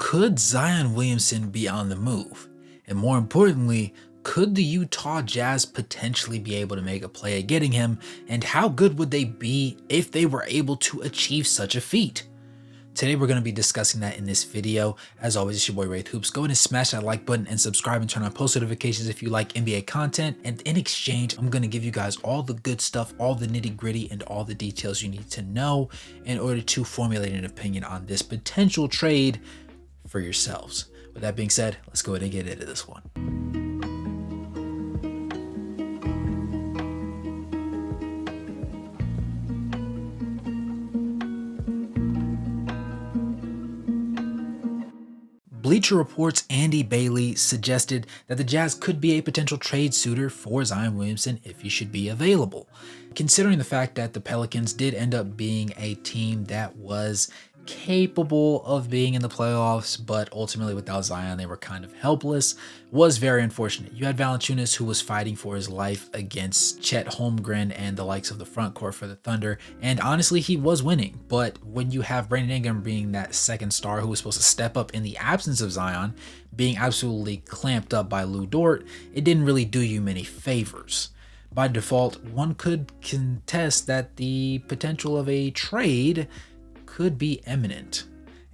Could Zion Williamson be on the move? And more importantly, could the Utah Jazz potentially be able to make a play at getting him? And how good would they be if they were able to achieve such a feat? Today we're going to be discussing that in this video. As always, it's your boy Wraith Hoops. Go ahead and smash that like button and subscribe and turn on post notifications if you like NBA content. And in exchange, I'm going to give you guys all the good stuff, all the nitty gritty, and all the details you need to know in order to formulate an opinion on this potential trade for yourselves. With that being said, let's go ahead and get into this one. Bleacher Report's Andy Bailey suggested that the Jazz could be a potential trade suitor for Zion Williamson if he should be available. Considering the fact that the Pelicans did end up being a team that was capable of being in the playoffs, but ultimately without Zion, they were kind of helpless, was very unfortunate. You had Valanciunas, who was fighting for his life against Chet Holmgren and the likes of the front court for the Thunder, and honestly, he was winning. But when you have Brandon Ingram being that second star who was supposed to step up in the absence of Zion, being absolutely clamped up by Lou Dort, it didn't really do you many favors. By default, one could contest that the potential of a trade could be imminent.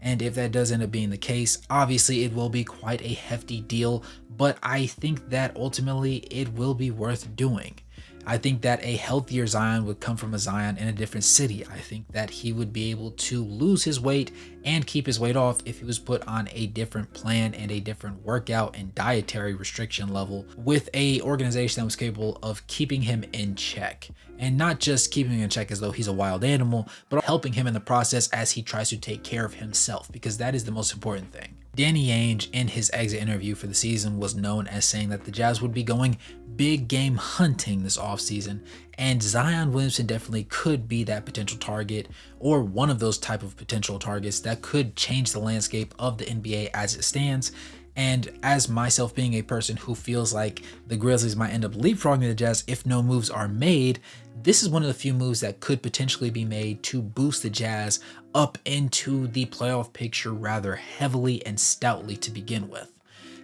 And if that does end up being the case, obviously it will be quite a hefty deal, but I think that ultimately it will be worth doing. I think that a healthier Zion would come from a Zion in a different city. I think that he would be able to lose his weight and keep his weight off if he was put on a different plan and a different workout and dietary restriction level with a organization that was capable of keeping him in check. And not just keeping him in check as though he's a wild animal, but helping him in the process as he tries to take care of himself, because that is the most important thing. Danny Ainge, in his exit interview for the season, was known as saying that the Jazz would be going big game hunting this offseason, and Zion Williamson definitely could be that potential target, or one of those type of potential targets that could change the landscape of the NBA as it stands. And as myself being a person who feels like the Grizzlies might end up leapfrogging the Jazz if no moves are made, this is one of the few moves that could potentially be made to boost the Jazz up into the playoff picture rather heavily and stoutly to begin with.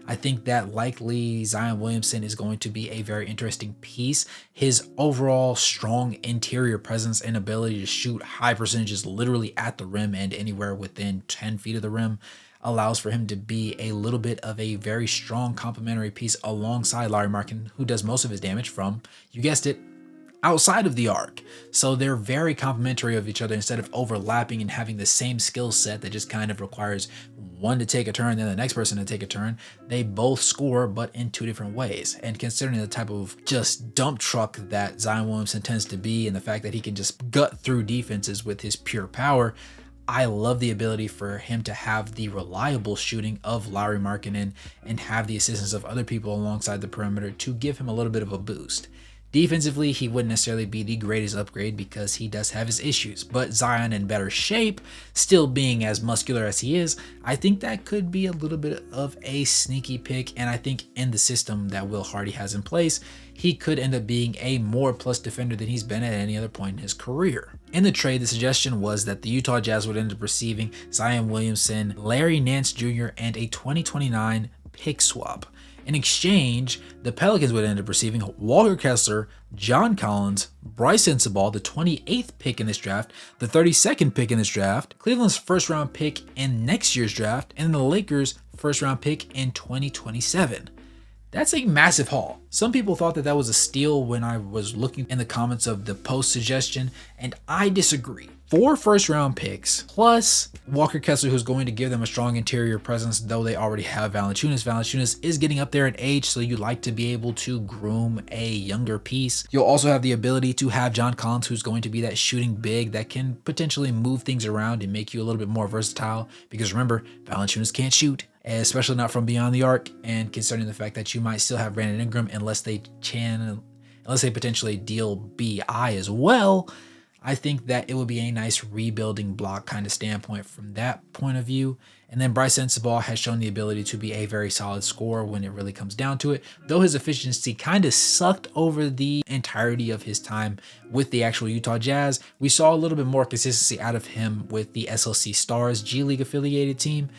I think that likely Zion Williamson is going to be a very interesting piece. His overall strong interior presence and ability to shoot high percentages literally at the rim and anywhere within 10 feet of the rim allows for him to be a little bit of a very strong complementary piece alongside Lauri Markkanen, who does most of his damage from, you guessed it, outside of the arc. So they're very complementary of each other instead of overlapping and having the same skill set that just kind of requires one to take a turn, then the next person to take a turn. They both score, but in two different ways. And considering the type of just dump truck that Zion Williamson tends to be and the fact that he can just gut through defenses with his pure power, I love the ability for him to have the reliable shooting of Lauri Markkanen and have the assistance of other people alongside the perimeter to give him a little bit of a boost. Defensively, he wouldn't necessarily be the greatest upgrade because he does have his issues, but Zion in better shape, still being as muscular as he is, I think that could be a little bit of a sneaky pick, and I think in the system that Will Hardy has in place, he could end up being a more plus defender than he's been at any other point in his career. In the trade, the suggestion was that the Utah Jazz would end up receiving Zion Williamson, Larry Nance Jr., and a 2029 pick swap. In exchange, the Pelicans would end up receiving Walker Kessler, John Collins, Bryce Sensabaugh, the 28th pick in this draft, the 32nd pick in this draft, Cleveland's first round pick in next year's draft, and the Lakers' first round pick in 2027. That's a massive haul. Some people thought that that was a steal when I was looking in the comments of the post suggestion, and I disagree. 4 first round picks plus Walker Kessler, who's going to give them a strong interior presence, though they already have Valanciunas. Valanciunas is getting up there in age, so you like to be able to groom a younger piece. You'll also have the ability to have John Collins, who's going to be that shooting big that can potentially move things around and make you a little bit more versatile, because remember, Valanciunas can't shoot, especially not from beyond the arc, and concerning the fact that you might still have Brandon Ingram unless they potentially deal BI as well. I think that it would be a nice rebuilding block kind of standpoint from that point of view. And then Bryce Sensabaugh has shown the ability to be a very solid scorer when it really comes down to it, though his efficiency kind of sucked over the entirety of his time with the actual Utah Jazz. We saw a little bit more consistency out of him with the SLC Stars G League affiliated team.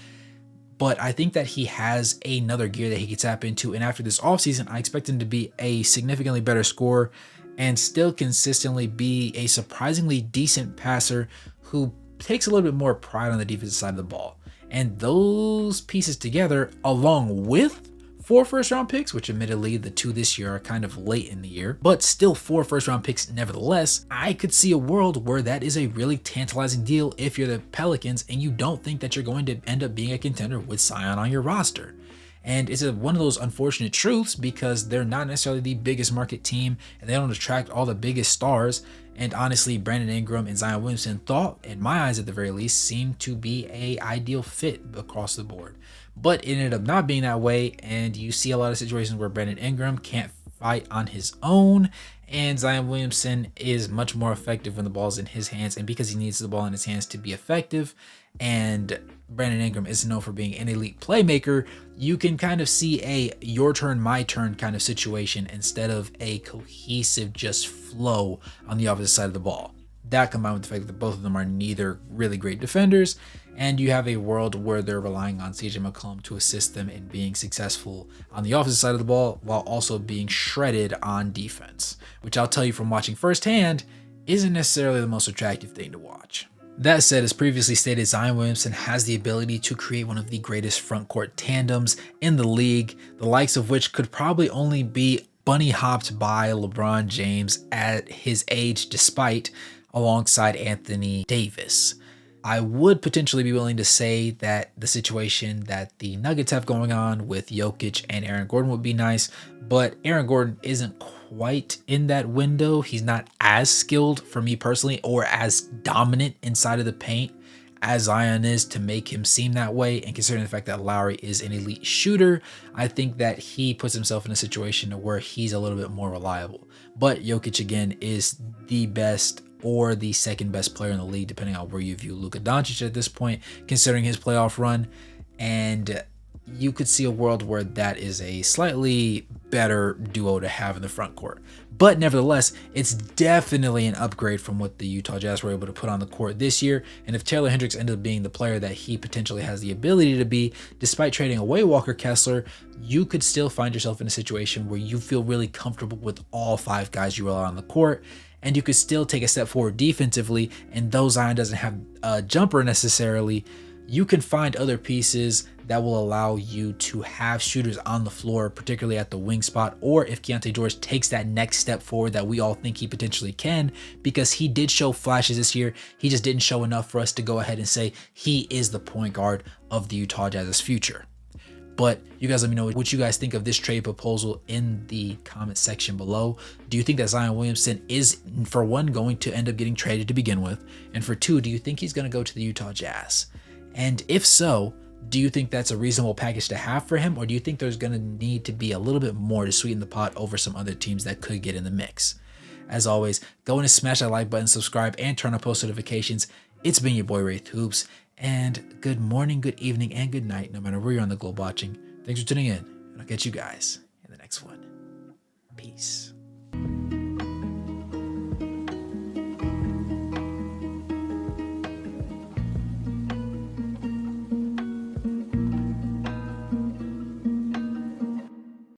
but I think that he has another gear that he can tap into. And after this offseason, I expect him to be a significantly better scorer and still consistently be a surprisingly decent passer who takes a little bit more pride on the defensive side of the ball. And those pieces together, along with 4 first-round picks, which admittedly the 2 this year are kind of late in the year, but still 4 first-round picks nevertheless, I could see a world where that is a really tantalizing deal if you're the Pelicans and you don't think that you're going to end up being a contender with Zion on your roster. And it's one of those unfortunate truths because they're not necessarily the biggest market team and they don't attract all the biggest stars. And honestly, Brandon Ingram and Zion Williamson thought, in my eyes at the very least, seemed to be a ideal fit across the board. But it ended up not being that way, and you see a lot of situations where Brandon Ingram can't fight on his own, and Zion Williamson is much more effective when the ball's in his hands, and because he needs the ball in his hands to be effective, and Brandon Ingram is known for being an elite playmaker, you can kind of see a your turn, my turn kind of situation instead of a cohesive just flow on the opposite side of the ball. That combined with the fact that both of them are neither really great defenders, and you have a world where they're relying on CJ McCollum to assist them in being successful on the opposite side of the ball while also being shredded on defense, which I'll tell you from watching firsthand isn't necessarily the most attractive thing to watch. That said, as previously stated, Zion Williamson has the ability to create one of the greatest front court tandems in the league, the likes of which could probably only be bunny hopped by LeBron James at his age, despite alongside Anthony Davis. I would potentially be willing to say that the situation that the Nuggets have going on with Jokic and Aaron Gordon would be nice, but Aaron Gordon isn't quite in that window. He's not as skilled for me personally or as dominant inside of the paint as Zion is to make him seem that way. And considering the fact that Lauri is an elite shooter, I think that he puts himself in a situation where he's a little bit more reliable. But Jokic, again, is the best or the second best player in the league, depending on where you view Luka Doncic at this point, considering his playoff run. And you could see a world where that is a slightly better duo to have in the front court. But nevertheless, it's definitely an upgrade from what the Utah Jazz were able to put on the court this year. And if Taylor Hendricks ended up being the player that he potentially has the ability to be, despite trading away Walker Kessler, you could still find yourself in a situation where you feel really comfortable with all 5 guys you roll out on the court. And you could still take a step forward defensively. And though Zion doesn't have a jumper necessarily, you can find other pieces that will allow you to have shooters on the floor, particularly at the wing spot, or if Keontae George takes that next step forward that we all think he potentially can, because he did show flashes this year. He just didn't show enough for us to go ahead and say he is the point guard of the Utah Jazz's future. But you guys let me know what you guys think of this trade proposal in the comment section below. Do you think that Zion Williamson is, for one, going to end up getting traded to begin with? And for 2, do you think he's going to go to the Utah Jazz? And if so, do you think that's a reasonable package to have for him? Or do you think there's going to need to be a little bit more to sweeten the pot over some other teams that could get in the mix? As always, go and smash that like button, subscribe, and turn on post notifications. It's been your boy Wraith Hoops. And good morning, good evening, and good night, no matter where you're on the globe watching. Thanks for tuning in, and I'll catch you guys in the next one. Peace.